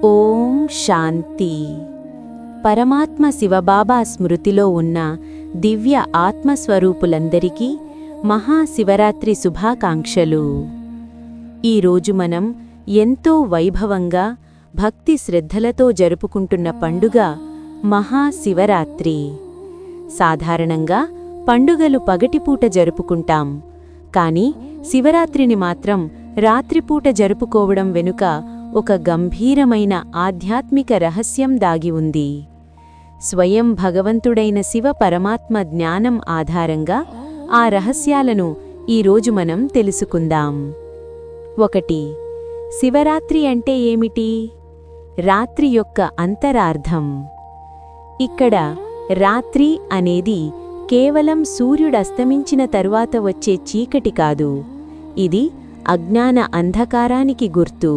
ఓం శాంతి. పరమాత్మ శివబాబా స్మృతిలో ఉన్న దివ్య ఆత్మస్వరూపులందరికీ మహాశివరాత్రి శుభాకాంక్షలు. ఈరోజు మనం ఎంతో వైభవంగా భక్తి శ్రద్ధలతో జరుపుకుంటున్న పండుగ మహాశివరాత్రి. సాధారణంగా పండుగలు పగటిపూట జరుపుకుంటాం, కానీ శివరాత్రిని మాత్రం రాత్రిపూట జరుపుకోవడం వెనుక ఒక గంభీరమైన ఆధ్యాత్మిక రహస్యం దాగి ఉంది. స్వయం భగవంతుడైన శివ పరమాత్మ జ్ఞానం ఆధారంగా ఆ రహస్యాలను ఈరోజు మనం తెలుసుకుందాం. 1. శివరాత్రి అంటే ఏమిటి? రాత్రి యొక్క అంతరార్థం. ఇక్కడ రాత్రి అనేది కేవలం సూర్యుడస్తమించిన తరువాత వచ్చే చీకటి కాదు, ఇది అజ్ఞాన అంధకారానికి గుర్తు.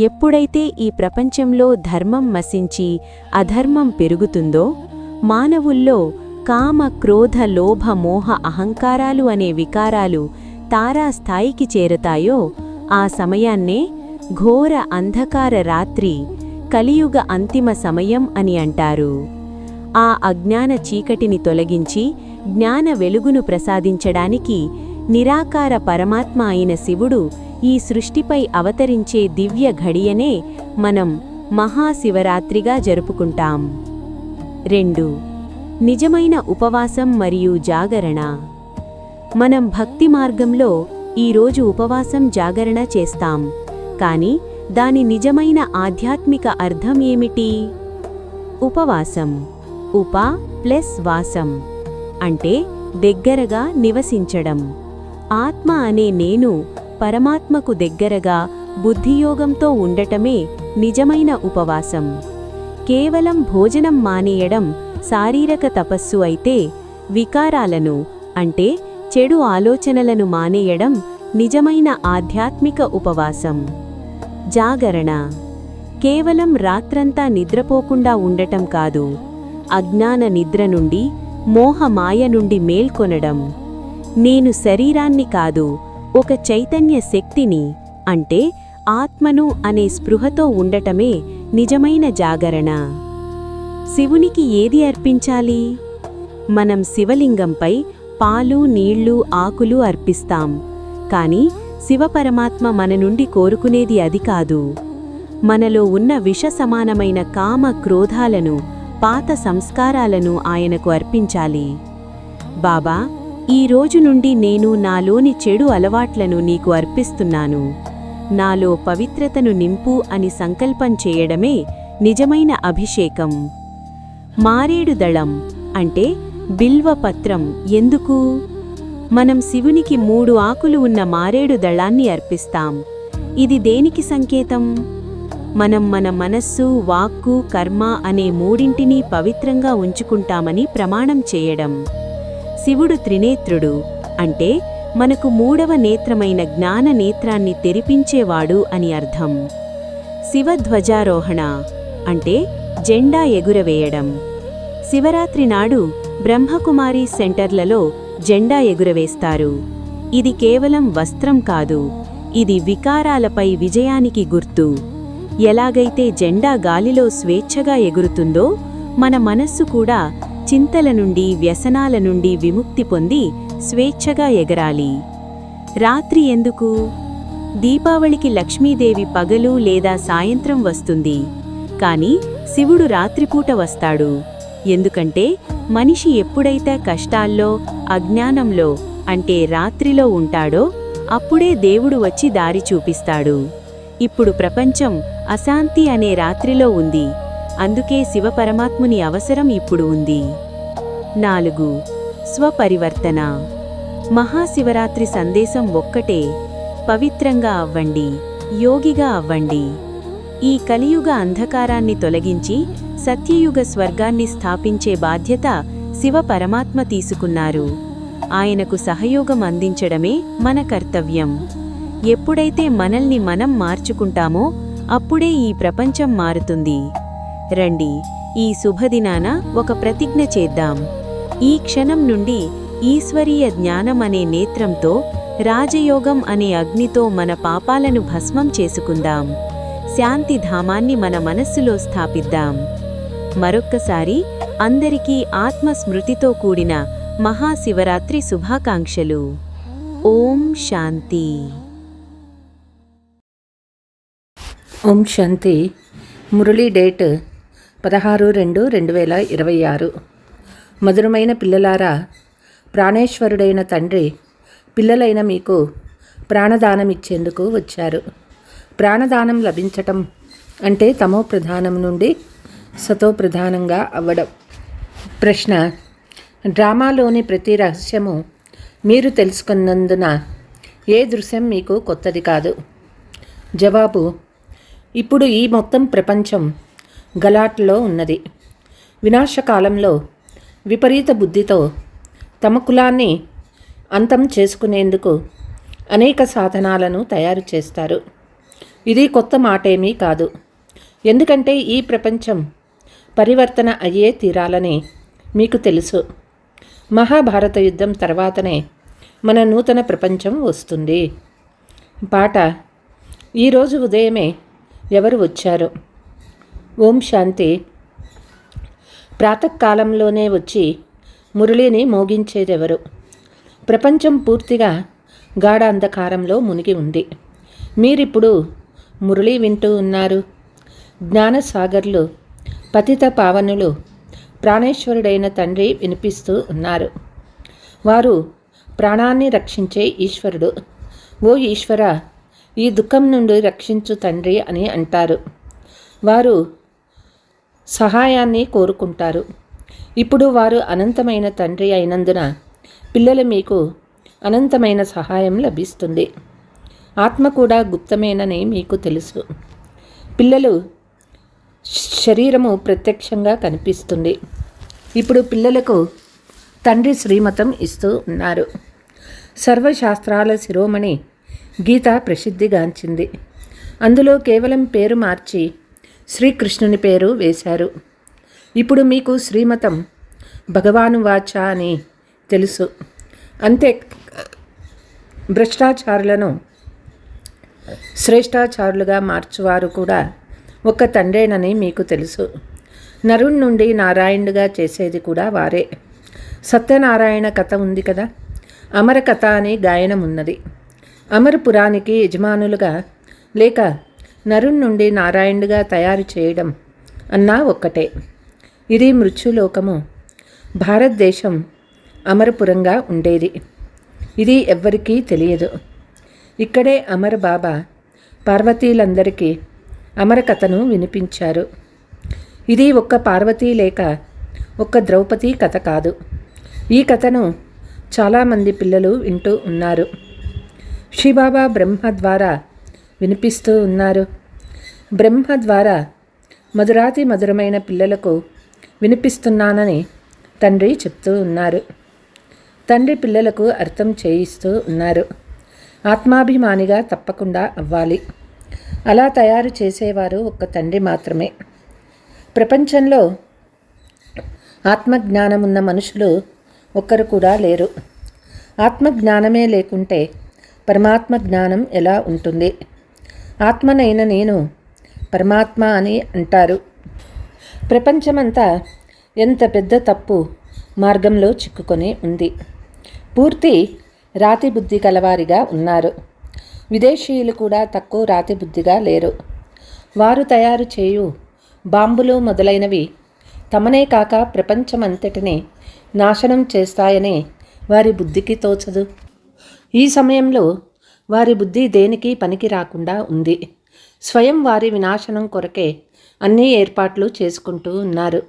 ఎప్పుడైతే ఈ ప్రపంచంలో ధర్మం మసించి అధర్మం పెరుగుతుందో, మానవుల్లో కామ క్రోధ లోభ మోహ అహంకారాలు అనే వికారాలు తారాస్థాయికి చేరతాయో, ఆ సమయాన్నే ఘోర అంధకార రాత్రి, కలియుగ అంతిమ సమయం అని అంటారు. ఆ అజ్ఞాన చీకటిని తొలగించి జ్ఞాన వెలుగును ప్రసాదించడానికి నిరాకార పరమాత్మ అయిన శివుడు ఈ సృష్టిపై అవతరించే దివ్య ఘడియనే మనం మహాశివరాత్రిగా జరుపుకుంటాం. 2. నిజమైన ఉపవాసం మరియు జాగరణ. మనం భక్తి మార్గంలో ఈరోజు ఉపవాసం జాగరణ చేస్తాం, కానీ దాని నిజమైన ఆధ్యాత్మిక అర్థం ఏమిటి? ఉపవాసం ఉప ప్లస్ వాసం అంటే దగ్గరగా నివసించడం. ఆత్మ అనే నేను పరమాత్మకు దగ్గరగా బుద్ధియోగంతో ఉండటమే నిజమైన ఉపవాసం. కేవలం భోజనం మానేయడం శారీరక తపస్సు అయితే, వికారాలను అంటే చెడు ఆలోచనలను మానేయడం నిజమైన ఆధ్యాత్మిక ఉపవాసం. జాగరణ కేవలం రాత్రంతా నిద్రపోకుండా ఉండటం కాదు, అజ్ఞాన నిద్ర నుండి మోహమాయ నుండి మేల్కొనడం. నేను శరీరాన్ని కాదు, ఒక చైతన్య శక్తిని అంటే ఆత్మను అనే స్పృహతో ఉండటమే నిజమైన జాగరణ. శివునికి ఏది అర్పించాలి? మనం శివలింగంపై పాలు నీళ్లు ఆకులు అర్పిస్తాం, కానీ శివపరమాత్మ మన నుండి కోరుకునేది అది కాదు. మనలో ఉన్న విష సమానమైన కామ క్రోధాలను, పాత సంస్కారాలను ఆయనకు అర్పించాలి. బాబా, ఈ రోజు నుండి నేను నాలోని చెడు అలవాట్లను నీకు అర్పిస్తున్నాను, నాలో పవిత్రతను నింపు అని సంకల్పం చేయడమే నిజమైన అభిషేకం. మారేడు దళం అంటే బిల్వపత్రం ఎందుకు? మనం శివునికి 3 ఆకులు ఉన్న మారేడు దళాన్ని అర్పిస్తాం. ఇది దేనికి సంకేతం? మనం మన మనస్సు, వాక్కు, కర్మ అనే మూడింటినీ పవిత్రంగా ఉంచుకుంటామని ప్రమాణం చేయడం. శివుడు త్రినేత్రుడు అంటే మనకు 3వ నేత్రమైన జ్ఞాన నేత్రాన్ని తెరిపించేవాడు అని అర్థం. శివధ్వజారోహణ అంటే జెండా ఎగురవేయడం. శివరాత్రి నాడు బ్రహ్మకుమారి సెంటర్లలో జెండా ఎగురవేస్తారు. ఇది కేవలం వస్త్రం కాదు, ఇది వికారాలపై విజయానికి గుర్తు. ఎలాగైతే జెండా గాలిలో స్వేచ్ఛగా ఎగురుతుందో, మన మనస్సు కూడా చింతల నుండి వ్యసనాల నుండి విముక్తి పొంది స్వేచ్ఛగా ఎగరాలి. రాత్రి ఎందుకు? దీపావళికి లక్ష్మీదేవి పగలు లేదా సాయంత్రం వస్తుంది, కానీ శివుడు రాత్రిపూట వస్తాడు. ఎందుకంటే మనిషి ఎప్పుడైతే కష్టాల్లో, అజ్ఞానంలో అంటే రాత్రిలో ఉంటాడో, అప్పుడే దేవుడు వచ్చి దారి చూపిస్తాడు. ఇప్పుడు ప్రపంచం అశాంతి అనే రాత్రిలో ఉంది, అందుకే శివపరమాత్ముని అవసరం ఇప్పుడు ఉంది. 4. స్వపరివర్తన. మహాశివరాత్రి సందేశం ఒక్కటే, పవిత్రంగా అవ్వండి, యోగిగా అవ్వండి. ఈ కలియుగ అంధకారాన్ని తొలగించి సత్యయుగ స్వర్గాన్ని స్థాపించే బాధ్యత శివపరమాత్మ తీసుకున్నారు. ఆయనకు సహయోగం అందించడమే మన కర్తవ్యం. ఎప్పుడైతే మనల్ని మనం మార్చుకుంటామో, అప్పుడే ఈ ప్రపంచం మారుతుంది. రండి, ఈ శుభదినాన ఒక ప్రతిజ్ఞ చేద్దాం. ఈ క్షణం నుండి ఈశ్వరీయ జ్ఞానం అనే నేత్రంతో రాజయోగం అనే అగ్నితో మన పాపాలను భస్మం చేసుకుందాం. శాంతి ధామాన్ని మన మనస్సులో స్థాపిద్దాం. మరొక్కసారి అందరికీ ఆత్మస్మృతితో కూడిన మహాశివరాత్రి శుభాకాంక్షలు. ఓం శాంతి. ఓం శాంతి. మురళీ డేట్ 16/2/2026. మధురమైన పిల్లలారా, ప్రాణేశ్వరుడైన తండ్రి పిల్లలైన మీకు ప్రాణదానమిచ్చేందుకు వచ్చారు. ప్రాణదానం లభించటం అంటే తమో ప్రధానం నుండి సతో ప్రధానంగా అవ్వడం. ప్రశ్న: డ్రామాలోని ప్రతి రహస్యము మీరు తెలుసుకున్నందున ఏ దృశ్యం మీకు కొత్తది కాదు. జవాబు: ఇప్పుడు ఈ మొత్తం ప్రపంచం గలాట్లో ఉన్నది. వినాశకాలంలో విపరీత బుద్ధితో తమ కులాన్ని అంతం చేసుకునేందుకు అనేక సాధనాలను తయారు చేస్తారు. ఇది కొత్త మాటేమీ కాదు. ఎందుకంటే ఈ ప్రపంచం పరివర్తన అయ్యే తీరాలని మీకు తెలుసు. మహాభారత యుద్ధం తర్వాతనే మన నూతన ప్రపంచం వస్తుంది. పాట: ఈరోజు ఉదయమే ఎవరు వచ్చారు? ఓం శాంతి. ప్రాతకాలంలోనే వచ్చి మురళిని మోగించేదెవరు? ప్రపంచం పూర్తిగా గాఢ అంధకారంలో మునిగి ఉంది. మీరిప్పుడు మురళి వింటూ ఉన్నారు. జ్ఞానసాగర్లు, పతిత పావనులు, ప్రాణేశ్వరుడైన తండ్రి వినిపిస్తూ ఉన్నారు. వారు ప్రాణాన్ని రక్షించే ఈశ్వరుడు. ఓ ఈశ్వర, ఈ దుఃఖం నుండి రక్షించు తండ్రి అని అంటారు. వారు సహాయాన్ని కోరుకుంటారు. ఇప్పుడు వారు అనంతమైన తండ్రి అయినందున పిల్లలు మీకు అనంతమైన సహాయం లభిస్తుంది. ఆత్మ కూడా గుప్తమేనని మీకు తెలుసు. పిల్లలు శరీరము ప్రత్యక్షంగా కనిపిస్తుంది. ఇప్పుడు పిల్లలకు తండ్రి శ్రీమతం ఇస్తూ ఉన్నారు. సర్వశాస్త్రాల శిరోమణి గీత ప్రసిద్ధిగాంచింది. అందులో కేవలం పేరు మార్చి శ్రీకృష్ణుని పేరు వేశారు. ఇప్పుడు మీకు శ్రీమతం భగవానువాచ అని తెలుసు. అంతే, భ్రష్టాచారులను శ్రేష్టాచారులుగా మార్చువారు కూడా ఒక్క తండ్రేనని మీకు తెలుసు. నరుణ్ నుండి నారాయణుడిగా చేసేది కూడా వారే. సత్యనారాయణ కథ ఉంది కదా, అమర కథ అని గాయనం ఉన్నది. అమరపురానికి యజమానులుగా లేక నరుణ్ నుండి నారాయణుడిగా తయారు చేయడం అన్నా ఒక్కటే. ఇది మృత్యులోకము. భారతదేశం అమరపురంగా ఉండేది. ఇది ఎవ్వరికీ తెలియదు. ఇక్కడే అమర బాబా పార్వతీలందరికీ అమర కథను వినిపించారు. ఇది ఒక్క పార్వతీ లేక ఒక్క ద్రౌపది కథ కాదు. ఈ కథను చాలామంది పిల్లలు వింటూ ఉన్నారు. శ్రీబాబా బ్రహ్మ ద్వారా వినిపిస్తూ ఉన్నారు. బ్రహ్మ ద్వారా మధురాతి మధురమైన పిల్లలకు వినిపిస్తున్నానని తండ్రి చెప్తూ ఉన్నారు. తండ్రి పిల్లలకు అర్థం చేయిస్తూ ఉన్నారు. ఆత్మాభిమానిగా తప్పకుండా అవ్వాలి. అలా తయారు చేసేవారు ఒక్క తండ్రి మాత్రమే. ప్రపంచంలో ఆత్మజ్ఞానమున్న మనుషులు ఒక్కరు కూడా లేరు. ఆత్మజ్ఞానమే లేకుంటే పరమాత్మ జ్ఞానం ఎలా ఉంటుంది? ఆత్మనైన నేను పరమాత్మ అని అంటారు. ప్రపంచమంతా ఎంత పెద్ద తప్పు మార్గంలో చిక్కుకొని ఉంది. పూర్తి రాతి బుద్ధి కలవారిగా ఉన్నారు. విదేశీయులు కూడా తక్కువ రాతి బుద్ధిగా లేరు. వారు తయారు చేయు బాంబులు మొదలైనవి తమనే కాక ప్రపంచమంతటిని నాశనం చేస్తాయని వారి బుద్ధికి తోచదు. ఈ సమయంలో వారి బుద్ధి దేనికి పనికి రాకుండా ఉంది. స్వయం వారి వినాశనం కొరకే అన్ని ఏర్పాట్లు చేసుకుంటూ ఉన్నారు.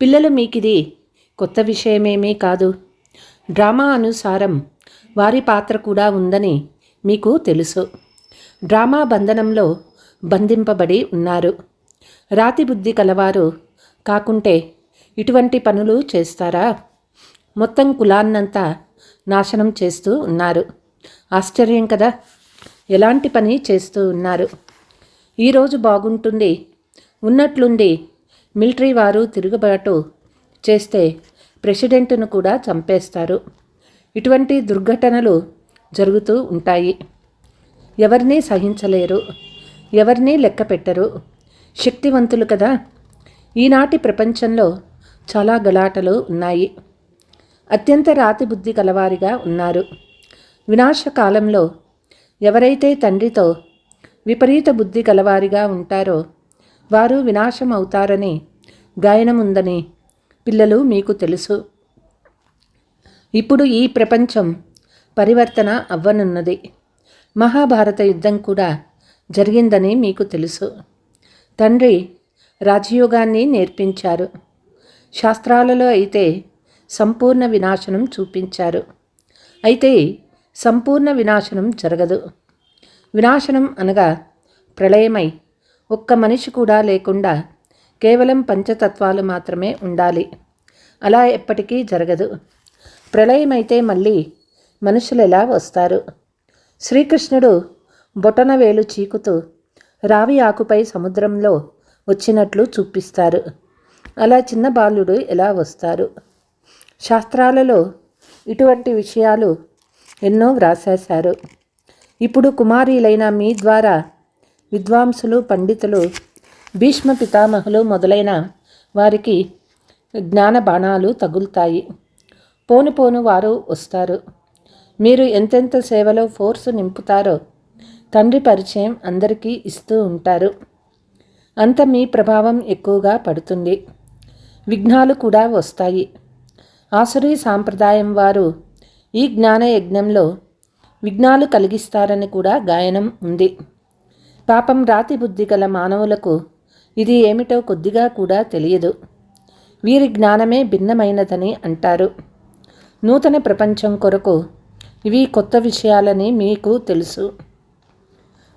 పిల్లలు, మీకిది కొత్త విషయమేమీ కాదు. డ్రామా అనుసారం వారి పాత్ర కూడా ఉందని మీకు తెలుసు. డ్రామా బంధనంలో బంధింపబడి ఉన్నారు. రాతి బుద్ధి కలవారు కాకుంటే ఇటువంటి పనులు చేస్తారా? మొత్తం కులాన్నంతా నాశనం చేస్తూ ఉన్నారు. ఆశ్చర్యం కదా, ఎలాంటి పని చేస్తూ ఉన్నారు. ఈరోజు బాగుంటుంది, ఉన్నట్లుండి మిలిటరీ వారు తిరుగుబాటు చేస్తే ప్రెసిడెంట్ను కూడా చంపేస్తారు. ఇటువంటి దుర్ఘటనలు జరుగుతూ ఉంటాయి. ఎవరినీ సహించలేరు, ఎవరినీ లెక్క పెట్టరు. శక్తివంతులు కదా. ఈనాటి ప్రపంచంలో చాలా గలాటలు ఉన్నాయి. అత్యంత రాతి బుద్ధి గలవారిగా ఉన్నారు. వినాశకాలంలో ఎవరైతే తండ్రితో విపరీత బుద్ధి గలవారిగా ఉంటారో వారు వినాశం అవుతారని గాయనముందని పిల్లలు మీకు తెలుసు. ఇప్పుడు ఈ ప్రపంచం పరివర్తన అవ్వనున్నది. మహాభారత యుద్ధం కూడా జరిగిందని మీకు తెలుసు. తండ్రి రాజయోగాన్ని నేర్పించారు. శాస్త్రాలలో అయితే సంపూర్ణ వినాశనం చూపించారు. అయితే సంపూర్ణ వినాశనం జరగదు. వినాశనం అనగా ప్రళయమై ఒక్క మనిషి కూడా లేకుండా కేవలం పంచతత్వాలు మాత్రమే ఉండాలి. అలా ఎప్పటికీ జరగదు. ప్రళయమైతే మళ్ళీ మనుషులు ఎలా వస్తారు? శ్రీకృష్ణుడు బొటనవేలు చీకుతూ రావి ఆకుపై సముద్రంలో వచ్చినట్లు చూపిస్తారు. అలా చిన్న బాలుడు ఎలా వస్తారు? శాస్త్రాలలో ఇటువంటి విషయాలు ఎన్నో వ్రాసేశారు. ఇప్పుడు కుమారీలైన మీ ద్వారా విద్వాంసులు, పండితులు, భీష్మ పితామహులు మొదలైన వారికి జ్ఞాన బాణాలు తగులుతాయి. పోను పోను వారు వస్తారు. మీరు ఎంతెంత సేవలో ఫోర్సు నింపుతారో తండ్రి పరిచయం అందరికీ ఇస్తూ ఉంటారు. అంత మీ ప్రభావం ఎక్కువగా పడుతుంది. విఘ్నాలు కూడా వస్తాయి. ఆసురీ సాంప్రదాయం వారు ఈ జ్ఞాన యజ్ఞంలో విఘ్నాలు కలిగిస్తారని కూడా గాయనం ఉంది. పాపం రాతి బుద్ధి గల మానవులకు ఇది ఏమిటో కొద్దిగా కూడా తెలియదు. వీరి జ్ఞానమే భిన్నమైనదని అంటారు. నూతన ప్రపంచం కొరకు ఇవి కొత్త విషయాలని మీకు తెలుసు.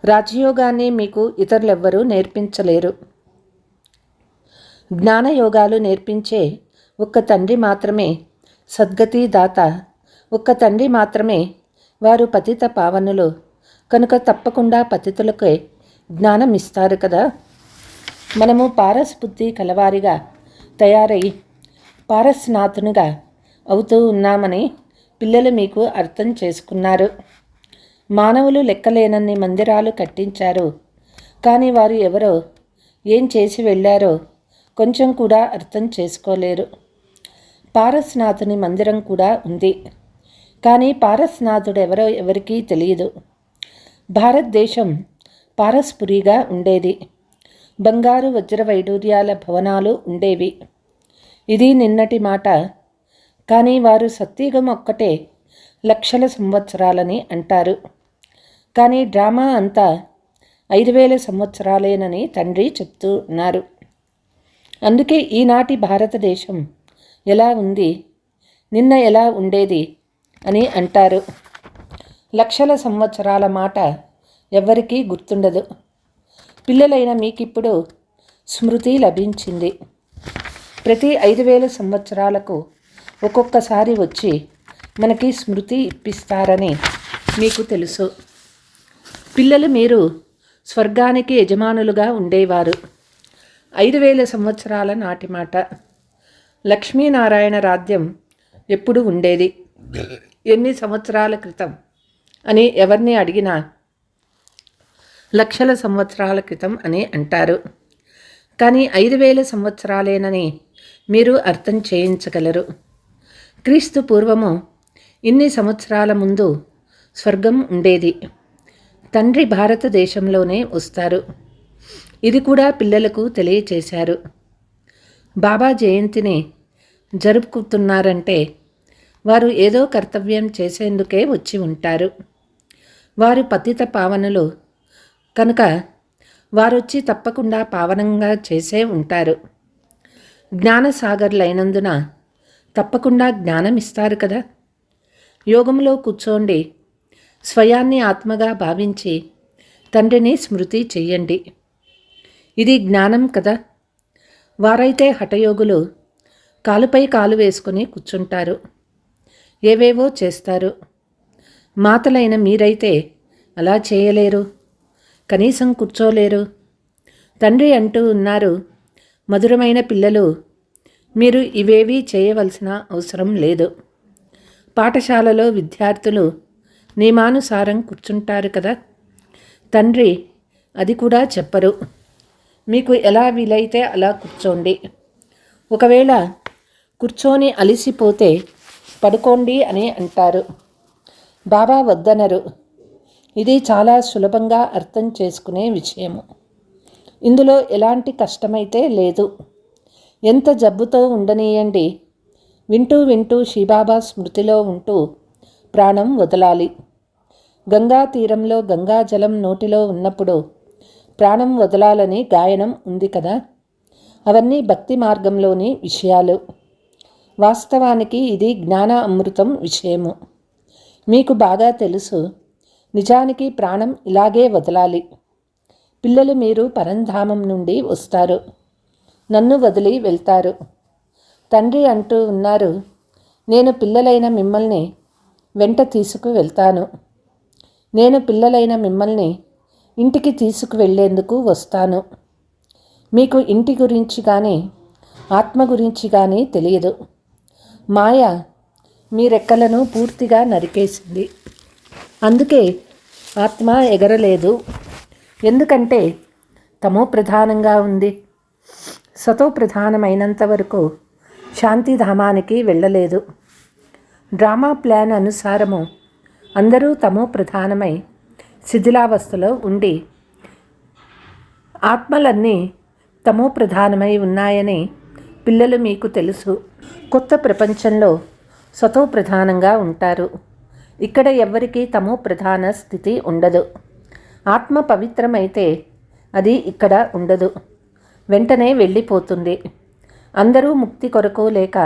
రాజయోగాన్ని మీకు ఇతరులెవ్వరూ నేర్పించలేరు. జ్ఞానయోగాలు నేర్పించే ఒక్క తండ్రి మాత్రమే సద్గతి దాత. ఒక్క తండ్రి మాత్రమే వారు పతిత పావనులు కనుక తప్పకుండా పతితులకే జ్ఞానం ఇస్తారు కదా. మనము పారస్ బుద్ధి కలవారిగా తయారై పారస్నాథునిగా అవుతూ ఉన్నామని పిల్లలు మీకు అర్థం చేసుకున్నారు. మానవులు లెక్కలేనన్ని మందిరాలు కట్టించారు. కానీ వారు ఎవరో ఏం చేసి వెళ్ళారో కొంచెం కూడా అర్థం చేసుకోలేరు. పారస్నాథుని మందిరం కూడా ఉంది. కానీ పారస్నాథుడు ఎవరో ఎవరికీ తెలియదు. భారతదేశం పారస్పురిగా ఉండేది. బంగారు వజ్ర వైడూర్యాల భవనాలు ఉండేవి. ఇది నిన్నటి మాట. కానీ వారు సత్యుగం ఒక్కటే లక్షల సంవత్సరాలని అంటారు. కానీ డ్రామా అంతా 5000 సంవత్సరాలేనని తండ్రి చెప్తూ ఉన్నారు. అందుకే ఈనాటి భారతదేశం ఎలా ఉంది, నిన్న ఎలా ఉండేది అని అంటారు. లక్షల సంవత్సరాల మాట ఎవ్వరికీ గుర్తుండదు. పిల్లలైన మీకిప్పుడు స్మృతి లభించింది. ప్రతి 5000 సంవత్సరాలకు ఒక్కొక్కసారి వచ్చి మనకి స్మృతి ఇప్పిస్తారని మీకు తెలుసు. పిల్లలు మీరు స్వర్గానికి యజమానులుగా ఉండేవారు. 5000 సంవత్సరాల నాటి మాట. లక్ష్మీనారాయణ రాజ్యం ఎప్పుడు ఉండేది, ఎన్ని సంవత్సరాల క్రితం అని ఎవరిని అడిగినా లక్షల సంవత్సరాల క్రితం అని అంటారు. కానీ 5000 సంవత్సరాలేనని మీరు అర్థం చేయించగలరు. క్రీస్తు పూర్వము ఇన్ని సంవత్సరాల ముందు స్వర్గం ఉండేది. తండ్రి భారతదేశంలోనే వస్తారు. ఇది కూడా పిల్లలకు తెలియచేశారు. బాబా జయంతిని జరుపుకుంటున్నారంటే వారు ఏదో కర్తవ్యం చేసేందుకే వచ్చి ఉంటారు. వారు పతిత పావనులు కనుక వారొచ్చి తప్పకుండా పావనంగా చేసే ఉంటారు. జ్ఞానసాగర్లైనందున తప్పకుండా జ్ఞానం ఇస్తారు కదా. యోగంలో కూర్చోండి. స్వయాన్ని ఆత్మగా భావించి తండ్రిని స్మృతి చెయ్యండి. ఇది జ్ఞానం కదా. వారైతే హఠయోగులు కాలుపై కాలు వేసుకొని కూర్చుంటారు, ఏవేవో చేస్తారు. మాతలైన మీరైతే అలా చేయలేరు, కనీసం కూర్చోలేరు. తండ్రి అంటూ ఉన్నారు, మధురమైన పిల్లలు, మీరు ఇవేవీ చేయవలసిన అవసరం లేదు. పాఠశాలలో విద్యార్థులు నియమానుసారం కూర్చుంటారు కదా. తండ్రి అది కూడా చెప్పరు. మీకు ఎలా వీలైతే అలా కూర్చోండి. ఒకవేళ కూర్చొని అలిసిపోతే పడుకోండి అని అంటారు. బాబా వద్దనరు. ఇది చాలా సులభంగా అర్థం చేసుకునే విషయము. ఇందులో ఎలాంటి కష్టమైతే లేదు. ఎంత జబ్బుతో ఉండనీయండి, వింటూ వింటూ శివబాబా స్మృతిలో ఉంటూ ప్రాణం వదలాలి. గంగా తీరంలో గంగాజలం నోటిలో ఉన్నప్పుడు ప్రాణం వదలాలని గాయనం ఉంది కదా. అవన్నీ భక్తి మార్గంలోని విషయాలు. వాస్తవానికి ఇది జ్ఞాన అమృతం విషయము. మీకు బాగా తెలుసు, నిజానికి ప్రాణం ఇలాగే వదలాలి. పిల్లలు మీరు పరంధామం నుండి వస్తారు, నన్ను వదిలి వెళ్తారు. తండ్రి అంటూ ఉన్నారు, నేను పిల్లలైన మిమ్మల్ని వెంట తీసుకు వెళ్తాను. నేను పిల్లలైన మిమ్మల్ని ఇంటికి తీసుకువెళ్ళేందుకు వస్తాను. మీకు ఇంటి గురించి కానీ ఆత్మ గురించి కానీ తెలియదు. మాయ మీ రెక్కలను పూర్తిగా నరికేసింది. అందుకే ఆత్మ ఎగరలేదు. ఎందుకంటే తమో ప్రధానంగా ఉంది. సతో ప్రధానమైనంత వరకు శాంతిధామానికి వెళ్ళలేదు. డ్రామా ప్లాన్ అనుసారము అందరూ తమో ప్రధానమై శిథిలావస్థలో ఉండి ఆత్మలన్నీ తమో ప్రధానమై ఉన్నాయని పిల్లలు మీకు తెలుసు. కొత్త ప్రపంచంలో సతో ప్రధానంగా ఉంటారు. ఇక్కడ ఎవ్వరికీ తమో ప్రధాన స్థితి ఉండదు. ఆత్మ పవిత్రమైతే అది ఇక్కడ ఉండదు, వెంటనే వెళ్ళిపోతుంది. అందరూ ముక్తి కొరకు లేక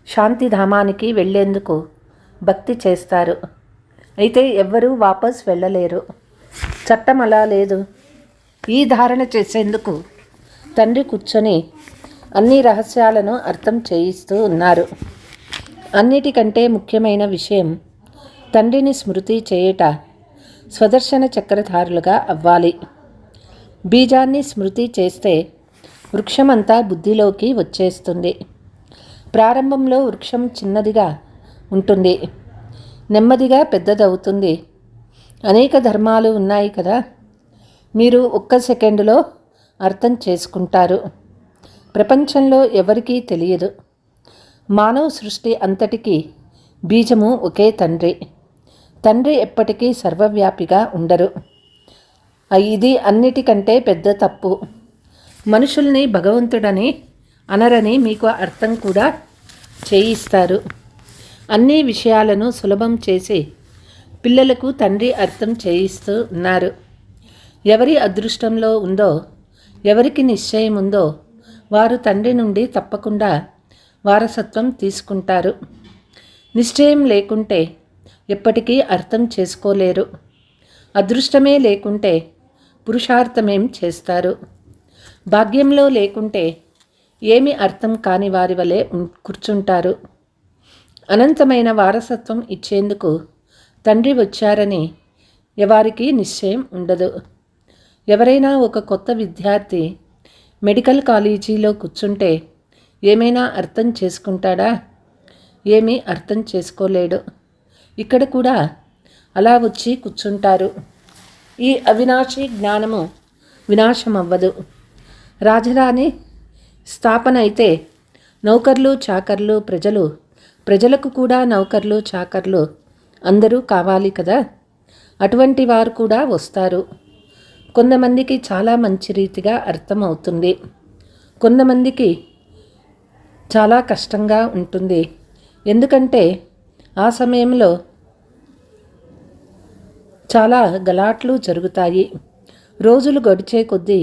శాంతిధామానికి వెళ్ళేందుకు భక్తి చేస్తారు. అయితే ఎవ్వరూ వాపస్ వెళ్ళలేరు. చట్టం అలా లేదు. ఈ ధారణ చేసేందుకు తండ్రి కూర్చొని అన్ని రహస్యాలను అర్థం చేయిస్తూ ఉన్నారు. అన్నిటికంటే ముఖ్యమైన విషయం తండ్రిని స్మృతి చేయుట. స్వదర్శన చక్రధారులుగా అవ్వాలి. బీజాన్ని స్మృతి చేస్తే వృక్షమంతా బుద్ధిలోకి వచ్చేస్తుంది. ప్రారంభంలో వృక్షం చిన్నదిగా ఉంటుంది, నెమ్మదిగా పెద్దదవుతుంది. అనేక ధర్మాలు ఉన్నాయి కదా, మీరు ఒక్క సెకండులో అర్థం చేసుకుంటారు. ప్రపంచంలో ఎవరికీ తెలియదు. మానవ సృష్టి అంతటికీ బీజము ఒకే తండ్రి. తండ్రి ఎప్పటికీ సర్వవ్యాపిగా ఉండరు. ఇది అన్నిటికంటే పెద్ద తప్పు. మనుషుల్ని భగవంతుడని అనరని మీకు అర్థం కూడా చేయిస్తారు. అన్ని విషయాలను సులభం చేసి పిల్లలకు తండ్రి అర్థం చేయిస్తూ ఉన్నారు. ఎవరి అదృష్టంలో ఉందో, ఎవరికి నిశ్చయం ఉందో వారు తండ్రి నుండి తప్పకుండా వారసత్వం తీసుకుంటారు. నిశ్చయం లేకుంటే ఎప్పటికీ అర్థం చేసుకోలేరు. అదృష్టమే లేకుంటే పురుషార్థమేం చేస్తారు? భాగ్యంలో లేకుంటే ఏమి అర్థం కాని వారి వలె కూర్చుంటారు. అనంతమైన వారసత్వం ఇచ్చేందుకు తండ్రి వచ్చారని ఎవరికి నిశ్చయం ఉండదు. ఎవరైనా ఒక కొత్త విద్యార్థి మెడికల్ కాలేజీలో కూర్చుంటే ఏమైనా అర్థం చేసుకుంటాడా? ఏమీ అర్థం చేసుకోలేడు. ఇక్కడ కూడా అలా వచ్చి కూర్చుంటారు. ఈ అవినాశి జ్ఞానము వినాశం అవ్వదు. రాజధాని స్థాపన అయితే నౌకర్లు చాకర్లు ప్రజలకు కూడా నౌకర్లు చాకర్లు అందరూ కావాలి కదా. అటువంటి వారు కూడా వస్తారు. కొంతమందికి చాలా మంచి రీతిగా అర్థమవుతుంది, కొంతమందికి చాలా కష్టంగా ఉంటుంది. ఎందుకంటే ఆ సమయంలో చాలా గలాట్లు జరుగుతాయి. రోజులు గడిచే కొద్దీ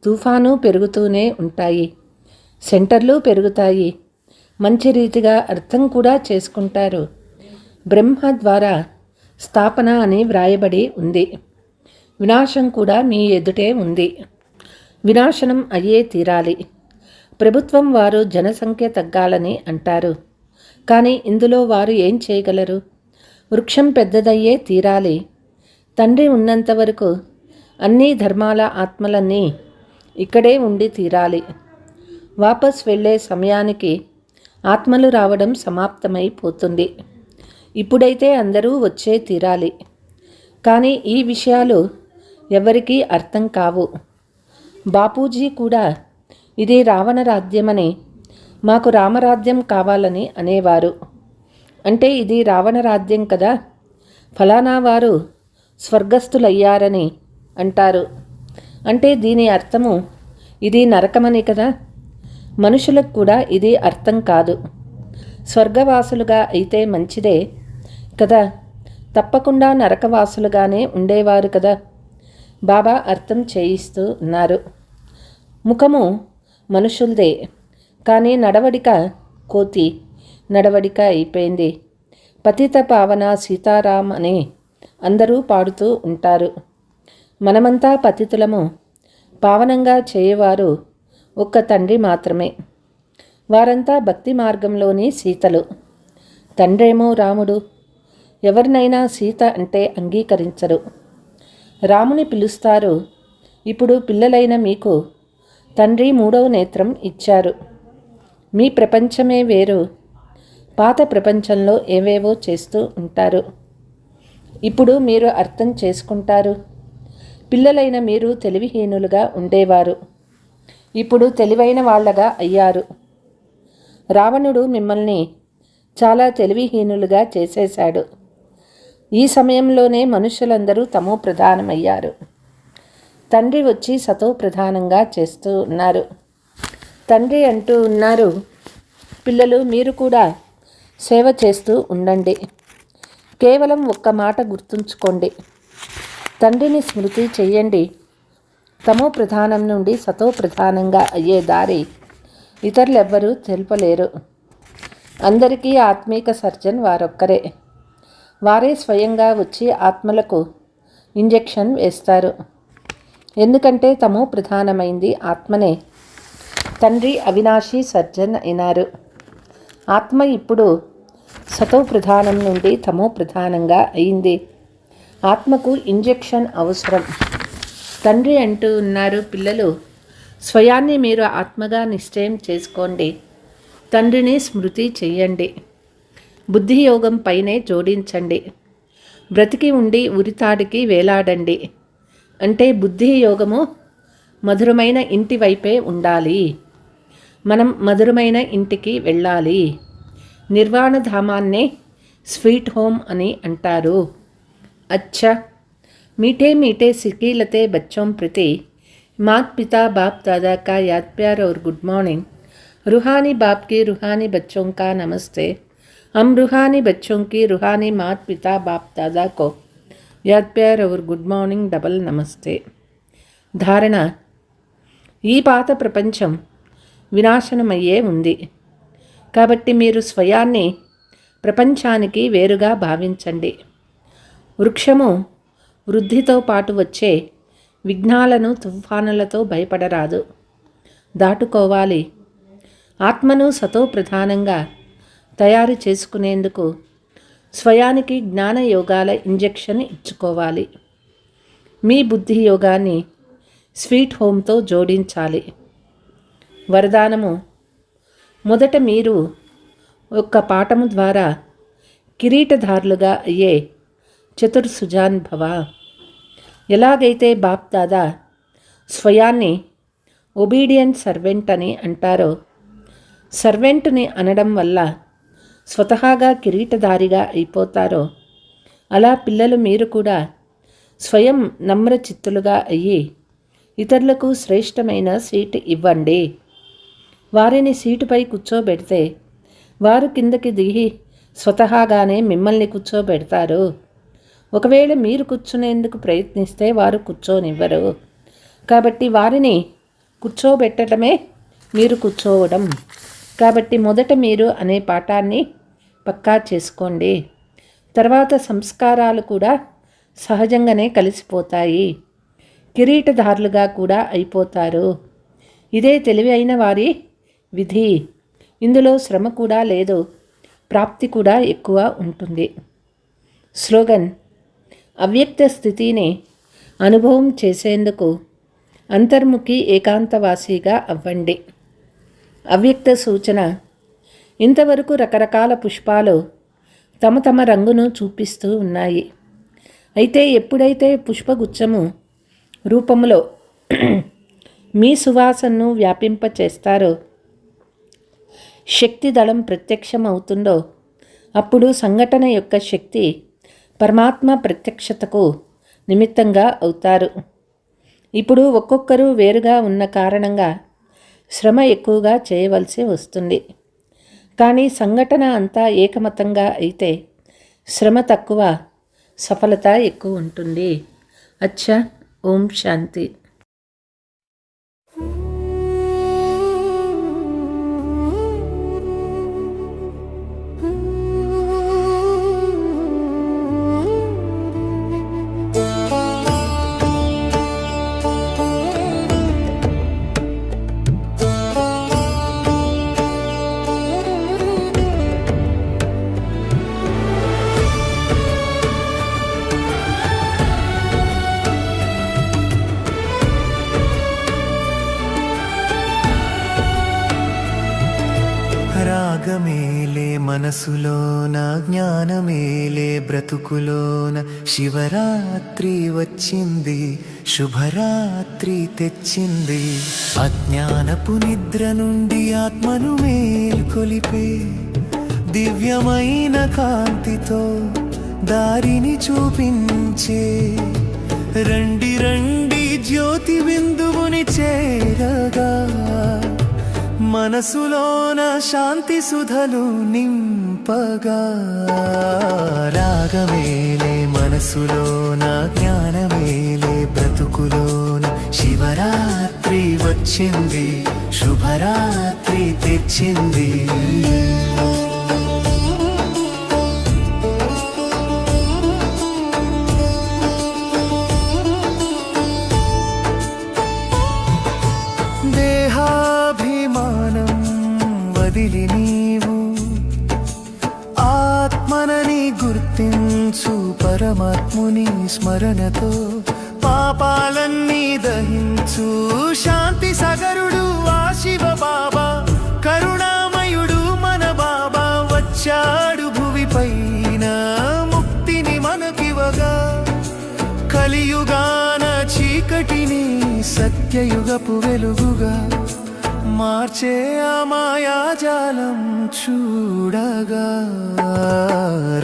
తుఫాను పెరుగుతూనే ఉంటాయి, సెంటర్లు పెరుగుతాయి. మంచి రీతిగా అర్థం కూడా చేసుకుంటారు. బ్రహ్మ ద్వారా స్థాపన అని వ్రాయబడి ఉంది. వినాశం కూడా మీ ఎదుటే ఉంది. వినాశనం అయ్యే తీరాలి. ప్రభుత్వం వారు జనసంఖ్య తగ్గాలని అంటారు, కానీ ఇందులో వారు ఏం చేయగలరు? వృక్షం పెద్దదయ్యే తీరాలి. తండ్రి ఉన్నంత వరకు అన్ని ధర్మాల ఆత్మలన్నీ ఇక్కడే ఉండి తీరాలి. వాపస్ వెళ్ళే సమయానికి ఆత్మలు రావడం సమాప్తమైపోతుంది. ఇప్పుడైతే అందరూ వచ్చే తీరాలి. కానీ ఈ విషయాలు ఎవరికీ అర్థం కావు. బాపూజీ కూడా ఇది రావణ రాజ్యమని, మాకు రామరాజ్యం కావాలని అనేవారు. అంటే ఇది రావణ రాజ్యం కదా, ఫలానా వారు స్వర్గస్థులయ్యారని అంటారు. అంటే దీని అర్థము ఇది నరకమని కదా. మనుషులకు కూడా ఇది అర్థం కాదు. స్వర్గవాసులుగా అయితే మంచిదే కదా, తప్పకుండా నరకవాసులుగానే ఉండేవారు కదా. బాబా అర్థం చేయిస్తూ ఉన్నారు. ముఖము మనుషులదే, కానీ నడవడిక కోతి నడవడిక అయిపోయింది. పతిత పావన సీతారాం అని అందరూ పాడుతూ ఉంటారు. మనమంతా పతితులము, పావనంగా చేయవారు ఒక్క తండ్రి మాత్రమే. వారంతా భక్తి మార్గంలోని సీతలు. తండ్రేమో రాముడు. ఎవరినైనా సీత అంటే అంగీకరించరు. రాముని పిలుస్తారు. ఇప్పుడు పిల్లలైన మీకు తండ్రి మూడవ నేత్రం ఇచ్చారు. మీ ప్రపంచమే వేరు. పాత ప్రపంచంలో ఏవేవో చేస్తూ ఉంటారు. ఇప్పుడు మీరు అర్థం చేసుకుంటారు. పిల్లలైన మీరు తెలివిహీనులుగా ఉండేవారు. ఇప్పుడు తెలివైన వాళ్ళగా అయ్యారు. రావణుడు మిమ్మల్ని చాలా తెలివిహీనులుగా చేసేశాడు. ఈ సమయంలోనే మనుషులందరూ తమో ప్రధానమయ్యారు. తండ్రి వచ్చి సతో ప్రధానంగా చేస్తూ ఉన్నారు. తండ్రి అంటూ ఉన్నారు, పిల్లలు మీరు కూడా సేవ చేస్తూ ఉండండి. కేవలం ఒక్క మాట గుర్తుంచుకోండి, తండ్రిని స్మృతి చెయ్యండి. తమో ప్రధానం నుండి సతో ప్రధానంగా అయ్యే దారి ఇతరులెవ్వరూ తెలుపలేరు. అందరికీ ఆత్మీక సర్జన్ వారొక్కరే. వారే స్వయంగా వచ్చి ఆత్మలకు ఇంజెక్షన్ వేస్తారు. ఎందుకంటే తమో ప్రధానమైంది ఆత్మనే. తండ్రి అవినాశి సర్జన్ అయినారు. ఆత్మ ఇప్పుడు సతో ప్రధానం నుండి తమో ప్రధానంగా అయింది. ఆత్మకు ఇంజెక్షన్ అవసరం. తండ్రి అంటూ ఉన్నారు, పిల్లలు స్వయాన్ని మీరు ఆత్మగా నిశ్చయం చేసుకోండి. తండ్రిని స్మృతి చెయ్యండి. బుద్ధియోగం పైనే జోడించండి. బ్రతికి ఉండి ఉరితాడికి వేలాడండి. అంటే బుద్ధియోగము మధురమైన ఇంటి వైపే ఉండాలి. మనం మధురమైన ఇంటికి వెళ్ళాలి. నిర్వాణధామాన్నే స్వీట్ హోమ్ అని అంటారు. अच्छा मीठे मीठे सिकीलते बच्चों प्रति मात पिता बाप दादा का याद प्यार और गुड मॉर्निंग. रूहानी बाप की रूहानी बच्चों का नमस्ते. हम रूहानी बच्चों की रूहानी मात पिता बाप दादा को याद प्यार और गुड मॉर्निंग डबल नमस्ते. ధారణ: ఈ పాత ప్రపంచం వినాశనమయ్యే ఉంది. కాబట్టి మీరు స్వయాన్ని ప్రపంచానికి వేరుగా భావించండి. వృక్షము వృద్ధితో పాటు వచ్చే విఘ్నాలను తుఫానులతో భయపడరాదు, దాటుకోవాలి. ఆత్మను సతో ప్రధానంగా తయారు చేసుకునేందుకు స్వయానికి జ్ఞాన యోగాల ఇంజెక్షన్ ఇచ్చుకోవాలి. మీ బుద్ధి యోగాన్ని స్వీట్ హోమ్తో జోడించాలి. వరదానము: మొదట మీరు ఒక్క పాఠము ద్వారా కిరీటధారులుగా అయ్యే చతుర్సుజాన్ భవ. ఎలాగైతే బాప్ దాదా స్వయాన్ని ఒబీడియంట్ సర్వెంట్ అని అంటారో, సర్వెంట్ని అనడం వల్ల స్వతహాగా కిరీటధారిగా అయిపోతారో, అలా పిల్లలు మీరు కూడా స్వయం నమ్రచిత్తులుగా అయ్యి ఇతరులకు శ్రేష్టమైన సీటు ఇవ్వండి. వారిని సీటుపై కూర్చోబెడితే వారు కిందకి దిగి స్వతహాగానే మిమ్మల్ని కూర్చోబెడతారు. ఒకవేళ మీరు కూర్చునేందుకు ప్రయత్నిస్తే వారు కూర్చోనివ్వరు. కాబట్టి వారిని కూర్చోబెట్టడమే మీరు కూర్చోవడం. కాబట్టి మొదట మీరు అనే పాఠాన్ని పక్కా చేసుకోండి. తర్వాత సంస్కారాలు కూడా సహజంగానే కలిసిపోతాయి. కిరీటధారులుగా కూడా అయిపోతారు. ఇదే తెలివి అయిన వారి విధి. ఇందులో శ్రమ కూడా లేదు, ప్రాప్తి కూడా ఎక్కువ ఉంటుంది. స్లోగన్: అవ్యక్త స్థితిని అనుభవం చేసేందుకు అంతర్ముఖి ఏకాంతవాసిగా అవ్వండి. అవ్యక్త సూచన: ఇంతవరకు రకరకాల పుష్పాలు తమ తమ రంగును చూపిస్తూ ఉన్నాయి. అయితే ఎప్పుడైతే పుష్పగుచ్చము రూపంలో మీ సువాసనను వ్యాపింపచేస్తారో, శక్తి దళం ప్రత్యక్షం అవుతుందో, అప్పుడు సంఘటన యొక్క శక్తి పరమాత్మ ప్రత్యక్షతకు నిమిత్తంగా అవుతారు. ఇప్పుడు ఒక్కొక్కరు వేరుగా ఉన్న కారణంగా శ్రమ ఎక్కువగా చేయవలసి వస్తుంది. కానీ సంఘటన అంతా ఏకమతంగా అయితే శ్రమ తక్కువ, సఫలత ఎక్కువ ఉంటుంది. అచ్చా, ఓం శాంతి. రాగమేలే మనసులోన, జ్ఞానమేలే బ్రతుకులోన, శివరాత్రి వచ్చింది, శుభరాత్రి తెచ్చింది. అజ్ఞానపు నిద్ర నుండి ఆత్మను మేల్కొలిపే దివ్యమైన కాంతితో దారిని చూపించే రండి రండి జ్యోతి బిందువుని చేరగా, మనసులోన శాంతి సుధలు నింపగా. రాగమేలే మనసులోన, జ్ఞానమేలే బ్రతుకులోన, శివరాత్రి వచ్చింది, శుభరాత్రి తెచ్చింది. వదిలి నీవు ఆత్మనని గుర్తించు, పరమాత్ముని స్మరణతో పాపాలన్నీ దహించు. శాంతి సగరుడు ఆ శివ బాబా, కరుణామయుడు మన బాబా. వచ్చాడు భువి పైన ముక్తిని మనకివగా, కలియుగాన చీకటిని సత్యయుగపు వెలుగుగా మార్చే ఆ మాయాజాలం చూడగా.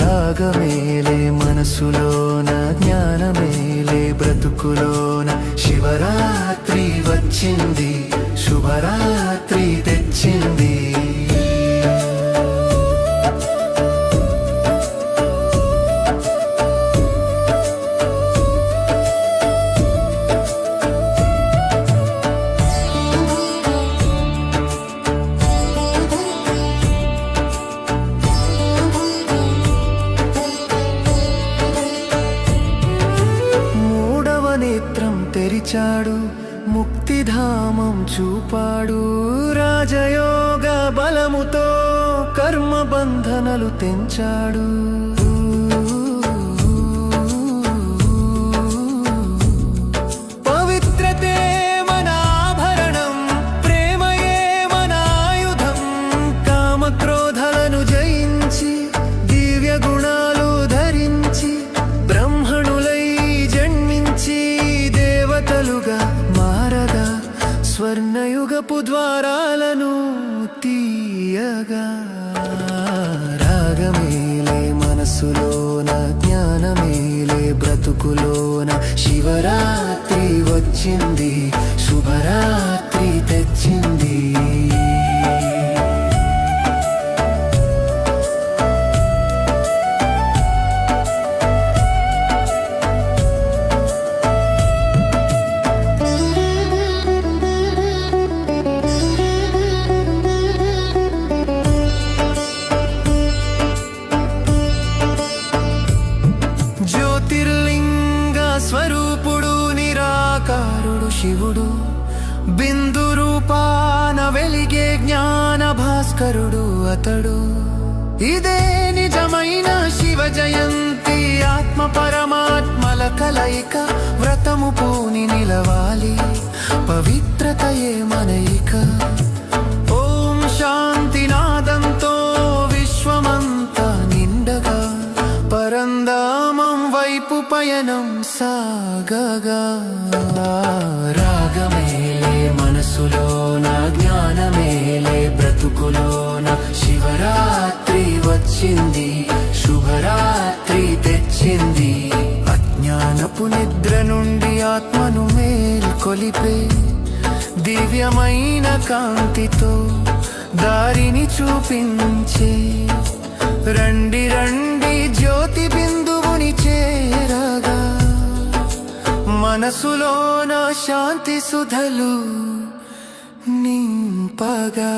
రాగమేలే మనసులోన, జ్ఞానమేలే బ్రతుకులోన, శివరాత్రి వచ్చింది, శుభరాత్రి తెచ్చింది. తెరిచాడు, ముక్తిధామం చూపాడు. రాజయోగ బలముతో కర్మ బంధనలు తెంచాడు. పవిత్రతే మన ఆభరణం, ప్రేమయే మన ఆయుధం. కామక్రోధాలను జయించి, దివ్య గుణాలు ధరించి, బ్రహ్మణులై జన్మించి దేవతలుగా మారగా, స్వర్ణయుగపు ద్వారాలను తీయగా. రాగమేలే మనసులోన, జ్ఞానమేలే బ్రతుకులోన, శివరాత్రి వచ్చింది, శుభరాత్రి తెచ్చింది. స్వరూపుడు నిరాకారుడు శివుడు, బిందు రూపాన వెలిగే జ్ఞాన భాస్కరుడు అతడు. ఇదే నిజమైన శివ జయంతి, ఆత్మ పరమాత్మల కలయిక. వ్రతము పూని నిలవాలి, పవిత్రతయే మనయిక. ఓం శాంతి నాదంతో విశ్వమంతా నిండగా, పరంధామం వైపు పయని రాగమేలే మనసులోన, జ్ఞానమేలే బ్రతుకులోన. శివరాత్రి వచ్చింది, శుభరాత్రి తెచ్చింది. అజ్ఞానపు నిద్ర నుండి ఆత్మను మేల్కొలిపే దివ్యమైన కాంతితో దారిని చూపించే. రండి రండి జ్యోతి బిందువుని చేరగా, మనసులోన శాంతి సుధలు నింపగా.